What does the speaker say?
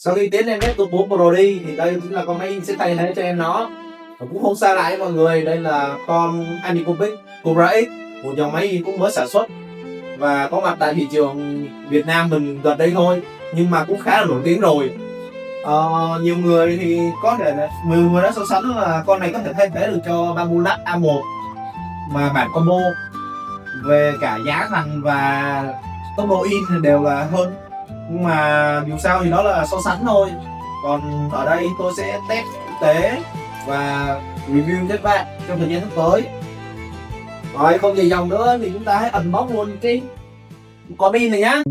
Sau khi tiến lên laptop 4 Pro đi thì đây chính là con máy in sẽ thay thế cho em nó. Và cũng không xa lạ với mọi người, đây là con Anycubic Kobra X, một dòng máy in cũng mới sản xuất và có mặt tại thị trường Việt Nam mình gần đây thôi, nhưng mà cũng khá là nổi tiếng rồi. Nhiều người thì có thể là nhiều người đã so sánh là con này có thể thay thế được cho Bambulat A1 mà bản combo về cả giá thành và tốc độ in thì đều là hơn, nhưng mà dù sao thì đó là so sánh thôi. Còn ở đây tôi sẽ test thực tế và review cho các bạn trong thời gian sắp tới. Rồi không dài dòng nữa thì chúng ta hãy unbox luôn cái con in này nhá.